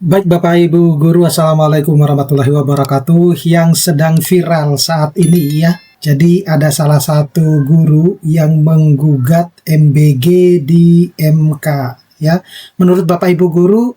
Baik Bapak Ibu Guru, Assalamualaikum warahmatullahi wabarakatuh. Yang sedang viral saat ini ya. Jadi ada salah satu guru yang menggugat MBG di MK ya. Menurut Bapak Ibu Guru,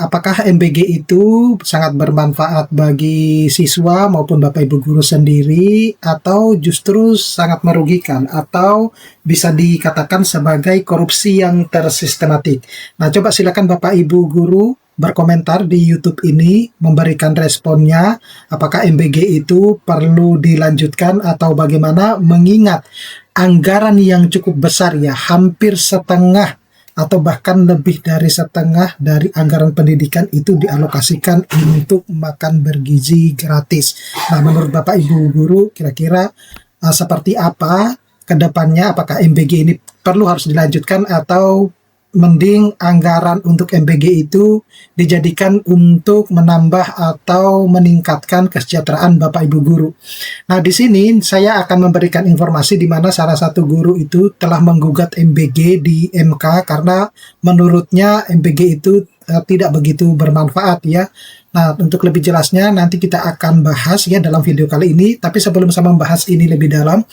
apakah MBG itu sangat bermanfaat bagi siswa maupun Bapak Ibu Guru sendiri, atau justru sangat merugikan, atau bisa dikatakan sebagai korupsi yang tersistematik? Nah, coba silakan Bapak Ibu Guru berkomentar di YouTube ini, memberikan responnya, apakah MBG itu perlu dilanjutkan atau bagaimana, mengingat anggaran yang cukup besar ya, hampir setengah atau bahkan lebih dari setengah dari anggaran pendidikan itu dialokasikan untuk makan bergizi gratis. Nah, menurut Bapak Ibu Guru, kira-kira seperti apa ke depannya? Apakah MBG ini perlu harus dilanjutkan, atau mending anggaran untuk MBG itu dijadikan untuk menambah atau meningkatkan kesejahteraan Bapak Ibu Guru? Nah, di sini saya akan memberikan informasi di mana salah satu guru itu telah menggugat MBG di MK karena menurutnya MBG itu tidak begitu bermanfaat ya. Nah, untuk lebih jelasnya nanti kita akan bahas ya dalam video kali ini. Tapi sebelum saya membahas ini lebih dalam,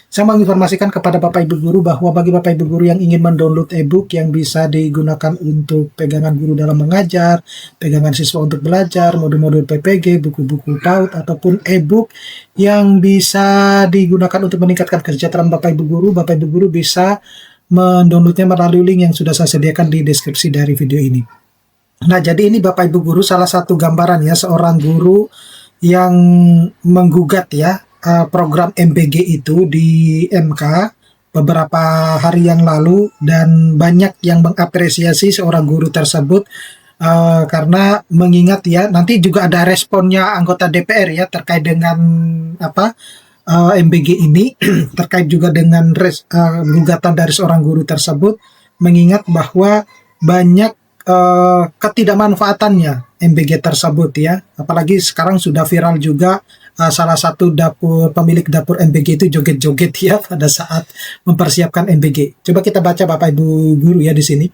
saya menginformasikan kepada Bapak Ibu Guru bahwa bagi Bapak Ibu Guru yang ingin mendownload e-book yang bisa digunakan untuk pegangan guru dalam mengajar, pegangan siswa untuk belajar, modul-modul PPG, buku-buku PAUD, ataupun e-book yang bisa digunakan untuk meningkatkan kesejahteraan Bapak Ibu Guru bisa mendownloadnya melalui link yang sudah saya sediakan di deskripsi dari video ini. Nah, jadi ini Bapak Ibu Guru salah satu gambaran ya, seorang guru yang menggugat ya program MBG itu di MK beberapa hari yang lalu, dan banyak yang mengapresiasi seorang guru tersebut karena mengingat ya, nanti juga ada responnya anggota DPR ya terkait dengan MBG ini terkait juga dengan gugatan dari seorang guru tersebut, mengingat bahwa banyak ketidakmanfaatannya MBG tersebut ya. Apalagi sekarang sudah viral juga salah satu pemilik dapur MBG itu joget-joget ya pada saat mempersiapkan MBG. Coba kita baca Bapak Ibu Guru ya di sini.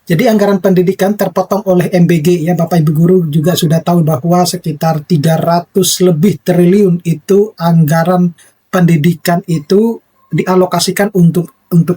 Jadi anggaran pendidikan terpotong oleh MBG ya, Bapak Ibu Guru juga sudah tahu bahwa sekitar 300 lebih triliun itu anggaran pendidikan itu dialokasikan untuk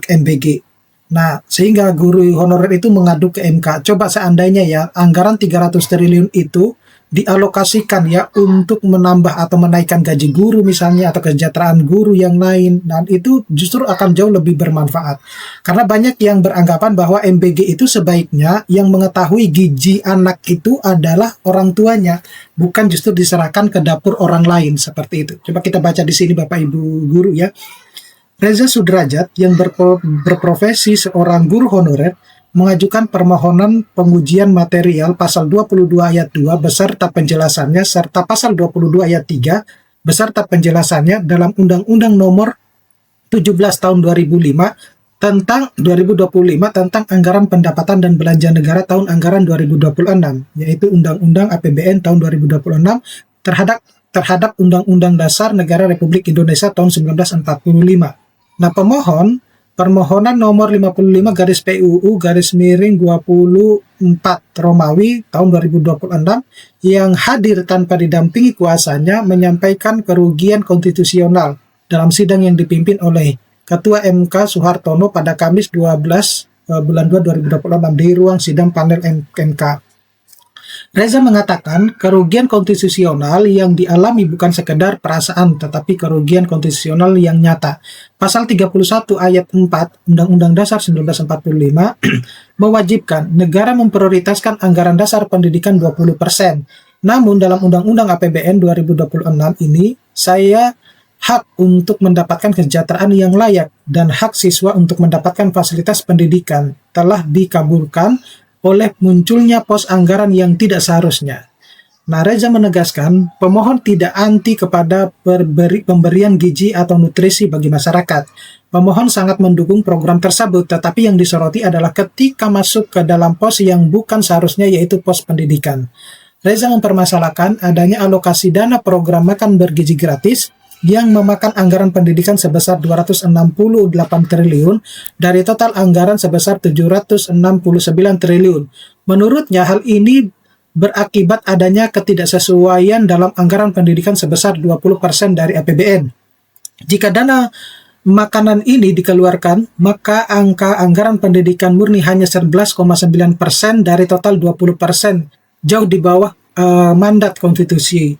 MBG. Nah, sehingga guru honorer itu mengadu ke MK. Coba seandainya ya, anggaran 300 triliun itu dialokasikan ya untuk menambah atau menaikkan gaji guru misalnya, atau kesejahteraan guru yang lain, dan itu justru akan jauh lebih bermanfaat. Karena banyak yang beranggapan bahwa MBG itu sebaiknya yang mengetahui gizi anak itu adalah orang tuanya, bukan justru diserahkan ke dapur orang lain seperti itu. Coba kita baca di sini Bapak Ibu Guru ya. Reza Sudrajat yang berprofesi seorang guru honorer mengajukan permohonan pengujian material pasal 22 ayat 2 beserta penjelasannya, serta pasal 22 ayat 3 beserta penjelasannya dalam Undang-Undang Nomor 17 Tahun 2005 tentang Anggaran Pendapatan dan Belanja Negara tahun anggaran 2026, yaitu Undang-Undang APBN tahun 2026 terhadap Undang-Undang Dasar Negara Republik Indonesia tahun 1945. Nah, permohonan nomor 55 garis PUU garis miring 24 Romawi tahun 2026 yang hadir tanpa didampingi kuasanya menyampaikan kerugian konstitusional dalam sidang yang dipimpin oleh Ketua MK Soehartono pada Kamis 12 bulan 2 2026 di ruang sidang panel MK. Reza mengatakan kerugian konstitusional yang dialami bukan sekedar perasaan, tetapi kerugian konstitusional yang nyata. Pasal 31 ayat 4 Undang-Undang Dasar 1945 mewajibkan negara memprioritaskan anggaran dasar pendidikan 20%. Namun dalam Undang-Undang APBN 2026 ini, saya hak untuk mendapatkan kesejahteraan yang layak dan hak siswa untuk mendapatkan fasilitas pendidikan telah dikabulkan oleh munculnya pos anggaran yang tidak seharusnya. Nah, Reza menegaskan pemohon tidak anti kepada pemberian gizi atau nutrisi bagi masyarakat. Pemohon sangat mendukung program tersebut, tetapi yang disoroti adalah ketika masuk ke dalam pos yang bukan seharusnya, yaitu pos pendidikan. Reza mempermasalahkan adanya alokasi dana program makan bergizi gratis yang memakan anggaran pendidikan sebesar 268 triliun dari total anggaran sebesar 769 triliun. Menurutnya hal ini berakibat adanya ketidaksesuaian dalam anggaran pendidikan sebesar 20% dari APBN. Jika dana makanan ini dikeluarkan, maka angka anggaran pendidikan murni hanya 11,9% dari total 20%, jauh di bawah mandat konstitusi.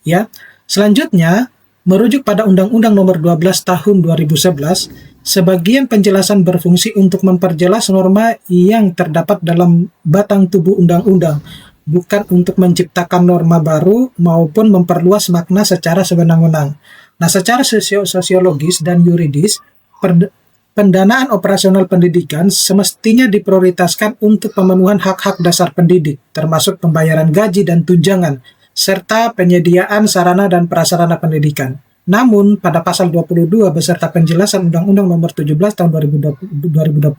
Ya. Selanjutnya, merujuk pada Undang-Undang Nomor 12 Tahun 2011, sebagian penjelasan berfungsi untuk memperjelas norma yang terdapat dalam batang tubuh undang-undang, bukan untuk menciptakan norma baru maupun memperluas makna secara sewenang-wenang. Nah, secara sosiologis dan yuridis, pendanaan operasional pendidikan semestinya diprioritaskan untuk pemenuhan hak-hak dasar pendidik, termasuk pembayaran gaji dan tunjangan, serta penyediaan sarana dan prasarana pendidikan. Namun, pada pasal 22 beserta penjelasan Undang-Undang Nomor 17 Tahun 2025,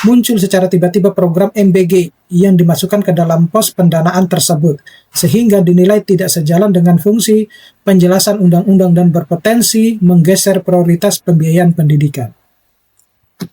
muncul secara tiba-tiba program MBG yang dimasukkan ke dalam pos pendanaan tersebut, sehingga dinilai tidak sejalan dengan fungsi penjelasan undang-undang dan berpotensi menggeser prioritas pembiayaan pendidikan.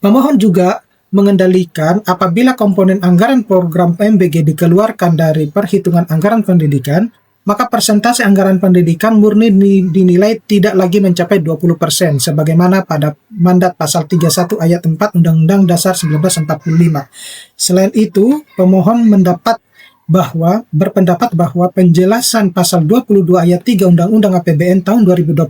Pemohon juga mengendalikan apabila komponen anggaran program MBG dikeluarkan dari perhitungan anggaran pendidikan, maka persentase anggaran pendidikan murni dinilai tidak lagi mencapai 20%, sebagaimana pada mandat pasal 31 ayat 4 Undang-Undang Dasar 1945. Selain itu, pemohon berpendapat bahwa penjelasan pasal 22 ayat 3 Undang-Undang APBN tahun 2026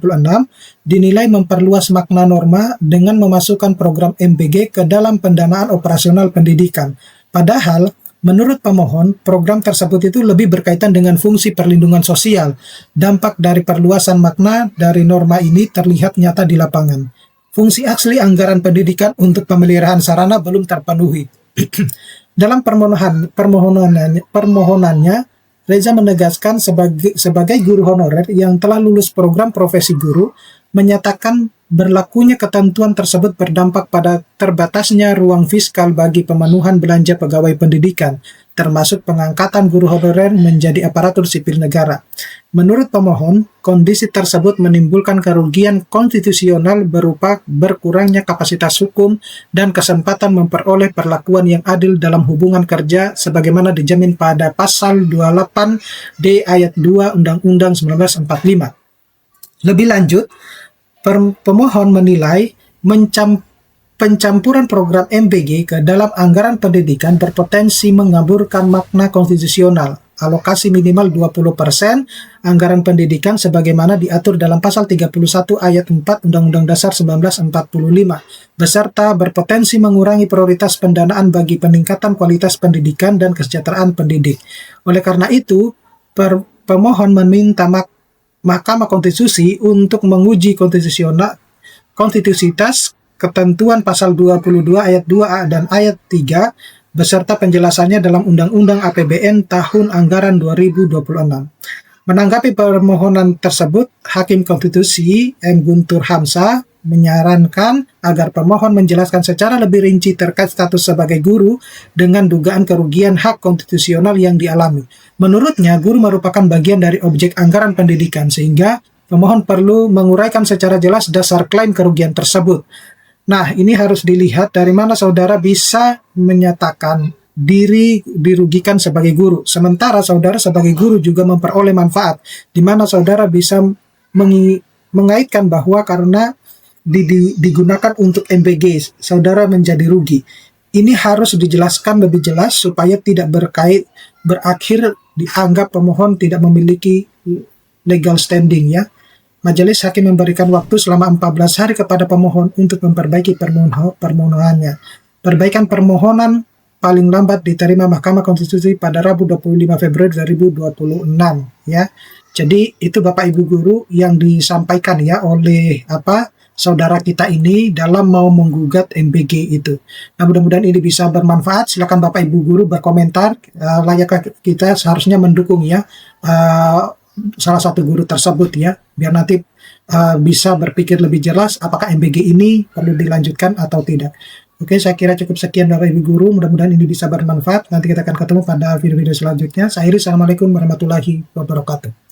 dinilai memperluas makna norma dengan memasukkan program MBG ke dalam pendanaan operasional pendidikan. Padahal, menurut pemohon, program tersebut itu lebih berkaitan dengan fungsi perlindungan sosial. Dampak dari perluasan makna dari norma ini terlihat nyata di lapangan. Fungsi asli anggaran pendidikan untuk pemeliharaan sarana belum terpenuhi. Dalam permohonannya, Reza menegaskan sebagai guru honorer yang telah lulus program profesi guru, menyatakan berlakunya ketentuan tersebut berdampak pada terbatasnya ruang fiskal bagi pemenuhan belanja pegawai pendidikan, termasuk pengangkatan guru honorer menjadi aparatur sipil negara. Menurut pemohon, kondisi tersebut menimbulkan kerugian konstitusional berupa berkurangnya kapasitas hukum dan kesempatan memperoleh perlakuan yang adil dalam hubungan kerja sebagaimana dijamin pada pasal 28D ayat 2 Undang-Undang 1945. Lebih lanjut, pemohon menilai pencampuran program MBG ke dalam anggaran pendidikan berpotensi mengaburkan makna konstitusional, alokasi minimal 20% anggaran pendidikan sebagaimana diatur dalam pasal 31 ayat 4 Undang-Undang Dasar 1945, beserta berpotensi mengurangi prioritas pendanaan bagi peningkatan kualitas pendidikan dan kesejahteraan pendidik. Oleh karena itu, pemohon meminta Mahkamah Konstitusi untuk menguji konstitusitas ketentuan pasal 22 ayat 2A dan ayat 3 beserta penjelasannya dalam Undang-Undang APBN tahun anggaran 2026. Menanggapi permohonan tersebut, Hakim Konstitusi M. Guntur Hamzah menyarankan agar pemohon menjelaskan secara lebih rinci terkait status sebagai guru dengan dugaan kerugian hak konstitusional yang dialami. Menurutnya, guru merupakan bagian dari objek anggaran pendidikan, sehingga pemohon perlu menguraikan secara jelas dasar klaim kerugian tersebut. Nah, ini harus dilihat dari mana saudara bisa menyatakan diri dirugikan sebagai guru, sementara saudara sebagai guru juga memperoleh manfaat, di mana saudara bisa mengaitkan bahwa karena digunakan untuk MBG, saudara menjadi rugi. Ini harus dijelaskan lebih jelas supaya tidak berakhir dianggap pemohon tidak memiliki legal standing ya. Majelis Hakim memberikan waktu selama 14 hari kepada pemohon untuk memperbaiki permohonannya. Perbaikan permohonan paling lambat diterima Mahkamah Konstitusi pada Rabu 25 Februari 2026 ya. Jadi itu Bapak Ibu guru yang disampaikan ya oleh saudara kita ini dalam mau menggugat MBG itu. Nah, mudah-mudahan ini bisa bermanfaat. Silakan Bapak Ibu guru berkomentar. Layakkah kita seharusnya mendukung ya salah satu guru tersebut ya, biar nanti bisa berpikir lebih jelas apakah MBG ini perlu dilanjutkan atau tidak. Oke, saya kira cukup sekian Bapak Ibu guru. Mudah-mudahan ini bisa bermanfaat. Nanti kita akan ketemu pada video-video selanjutnya. Saya Iris, Assalamualaikum warahmatullahi wabarakatuh.